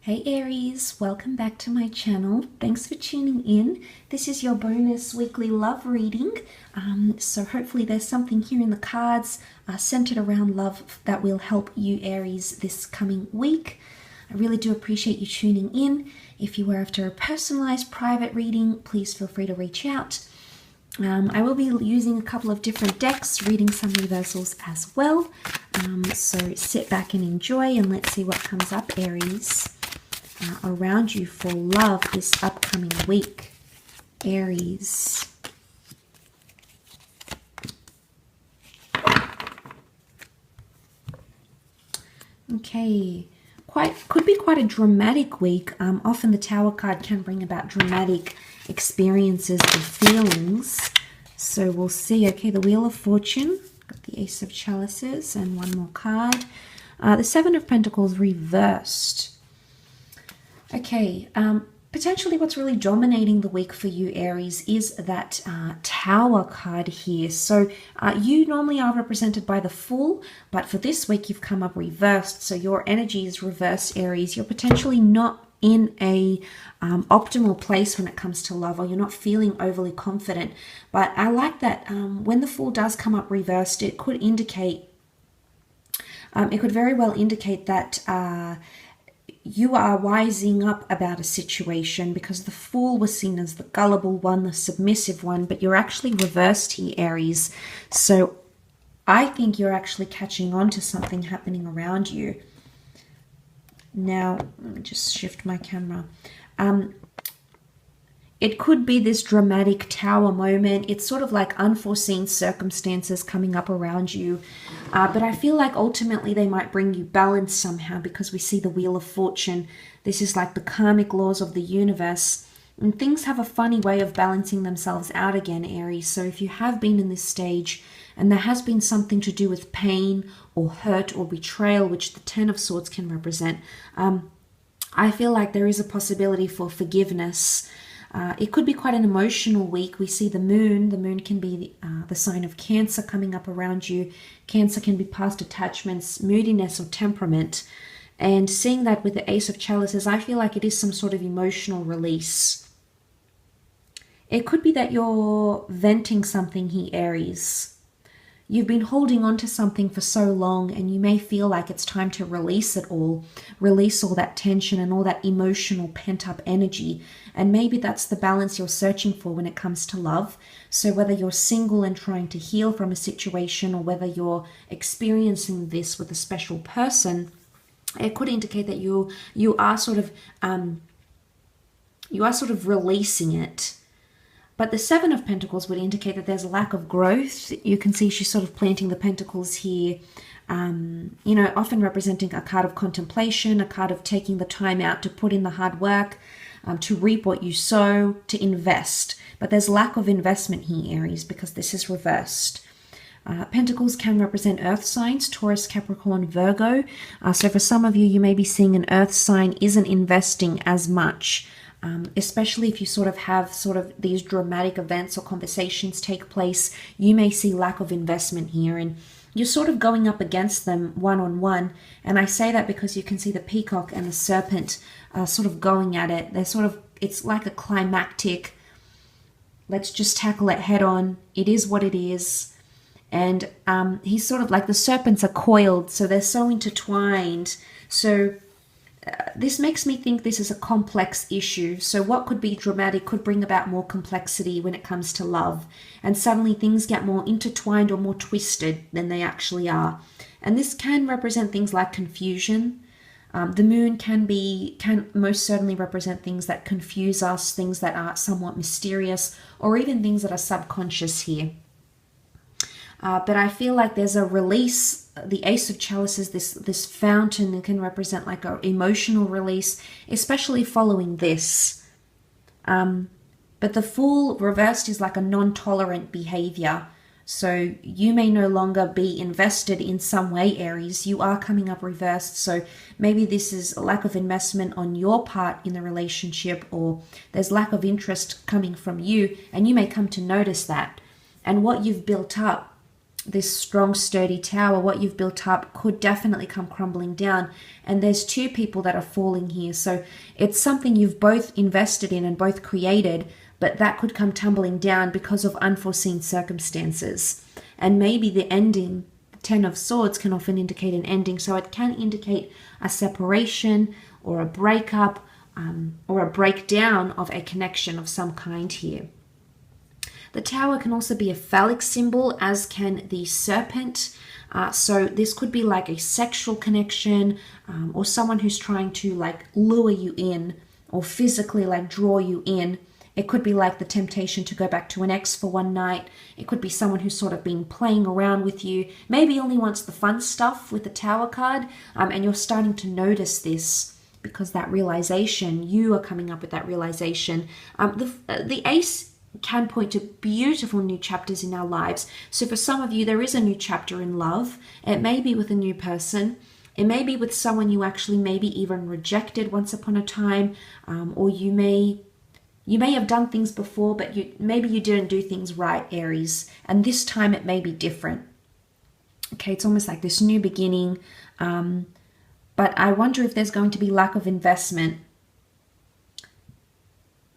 Hey Aries, welcome back to my channel. Thanks for tuning in. This is your bonus weekly love reading. So hopefully there's something here in the cards centered around love that will help you Aries this coming week. I really do appreciate you tuning in. If you are after a personalized private reading, please feel free to reach out. I will be using a couple of different decks, reading some reversals as well. So sit back and enjoy, and let's see what comes up, Aries, around you for love this upcoming week. Aries. Okay. Could be quite a dramatic week. Often the Tower card can bring about dramatic experiences or feelings. So we'll see. Okay, the Wheel of Fortune. Got the Ace of Chalices and one more card. The Seven of Pentacles reversed. Okay, potentially what's really dominating the week for you, Aries, is that Tower card here. So you normally are represented by the Fool, but for this week you've come up reversed. So your energy is reversed, Aries. You're potentially not in a optimal place when it comes to love, or you're not feeling overly confident. But I like that when the Fool does come up reversed, it could indicate, it could very well indicate that you are wising up about a situation, because the Fool was seen as the gullible one, the submissive one, but you're actually reversed here, Aries. So I think you're actually catching on to something happening around you. Now, let me just shift my camera. It could be this dramatic Tower moment. It's sort of like unforeseen circumstances coming up around you. But I feel like ultimately they might bring you balance somehow, because we see the Wheel of Fortune. This is like the karmic laws of the universe. And things have a funny way of balancing themselves out again, Aries. So if you have been in this stage and there has been something to do with pain or hurt or betrayal, which the Ten of Swords can represent, I feel like there is a possibility for forgiveness. It could be quite an emotional week. We see the Moon. The Moon can be the sign of Cancer coming up around you. Cancer can be past attachments, moodiness, or temperament. And seeing that with the Ace of Chalices, I feel like it is some sort of emotional release. It could be that you're venting something here, Aries. You've been holding on to something for so long, and you may feel like it's time to release it all, release all that tension and all that emotional pent-up energy. And maybe that's the balance you're searching for when it comes to love. So whether you're single and trying to heal from a situation, or whether you're experiencing this with a special person, it could indicate that you are sort of releasing it. But the Seven of Pentacles would indicate that there's a lack of growth. You can see she's sort of planting the pentacles here, you know, often representing a card of contemplation, a card of taking the time out to put in the hard work, to reap what you sow, to invest. But there's lack of investment here, Aries, because this is reversed. Pentacles can represent earth signs, Taurus, Capricorn, Virgo. So for some of you, you may be seeing an earth sign isn't investing as much. Especially if you sort of have these dramatic events or conversations take place, you may see lack of investment here, and you're sort of going up against them one-on-one. And I say that because you can see the Peacock and the Serpent sort of going at it. They're sort of, it's like a climactic, let's just tackle it head on. It is what it is. And he's sort of like, the serpents are coiled, so they're so intertwined. So this makes me think this is a complex issue. So what could be dramatic could bring about more complexity when it comes to love. And suddenly things get more intertwined or more twisted than they actually are. And this can represent things like confusion. The Moon can most certainly represent things that confuse us, things that are somewhat mysterious, or even things that are subconscious here. But I feel like there's a release. The Ace of Chalices, this fountain, that can represent like an emotional release, especially following this. But the Fool reversed is like a non-tolerant behavior. So you may no longer be invested in some way, Aries. You are coming up reversed. So maybe this is a lack of investment on your part in the relationship, or there's lack of interest coming from you, and you may come to notice that. And what you've built up this strong, sturdy tower, what you've built up could definitely come crumbling down. And there's two people that are falling here. So it's something you've both invested in and both created, but that could come tumbling down because of unforeseen circumstances. And maybe the ending, the Ten of Swords, can often indicate an ending. So it can indicate a separation or a breakup or a breakdown of a connection of some kind here. The tower can also be a phallic symbol, as can the serpent. So this could be like a sexual connection, or someone who's trying to like lure you in or physically like draw you in. It could be like the temptation to go back to an ex for one night. It could be someone who's sort of been playing around with you, maybe only wants the fun stuff with the tower card, and you're starting to notice this because that realization, you are coming up with that realization. The ace can point to beautiful new chapters in our lives. So for some of you, there is a new chapter in love. It may be with a new person. It may be with someone you actually maybe even rejected once upon a time, or you may have done things before, but maybe you didn't do things right, Aries, and this time it may be different. Okay, it's almost like this new beginning, but I wonder if there's going to be lack of investment.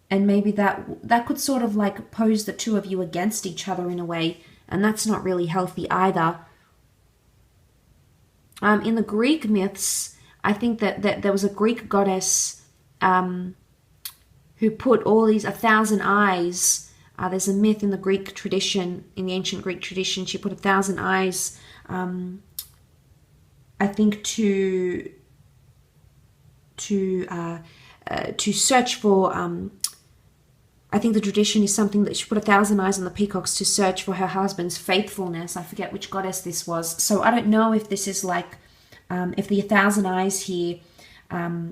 And maybe that could sort of like pose the two of you against each other in a way, and that's not really healthy either. In the Greek myths, I think that there was a Greek goddess who put all these 1,000 eyes. There's a myth in the Greek tradition, in the ancient Greek tradition. She put 1,000 eyes, I think, to search for. I think the tradition is something that she put 1,000 eyes on the peacocks to search for her husband's faithfulness. I forget which goddess this was. So I don't know if this is like, if the 1,000 eyes here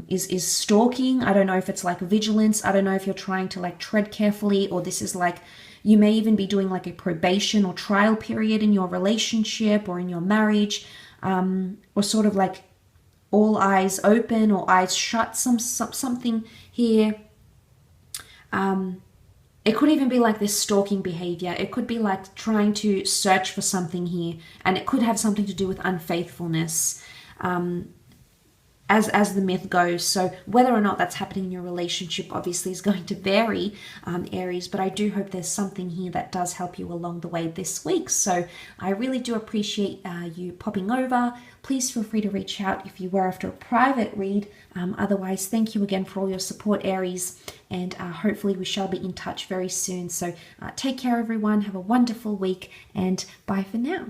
is stalking. I don't know if it's like vigilance. I don't know if you're trying to like tread carefully, or this is like, you may even be doing like a probation or trial period in your relationship or in your marriage, or sort of like all eyes open or eyes shut, something here. It could even be like this stalking behavior. It could be like trying to search for something here, and it could have something to do with unfaithfulness, as the myth goes. So whether or not that's happening in your relationship obviously is going to vary, Aries, but I do hope there's something here that does help you along the way this week. So I really do appreciate you popping over. Please feel free to reach out if you were after a private read. Otherwise, thank you again for all your support, Aries, and hopefully we shall be in touch very soon. So take care, everyone. Have a wonderful week, and bye for now.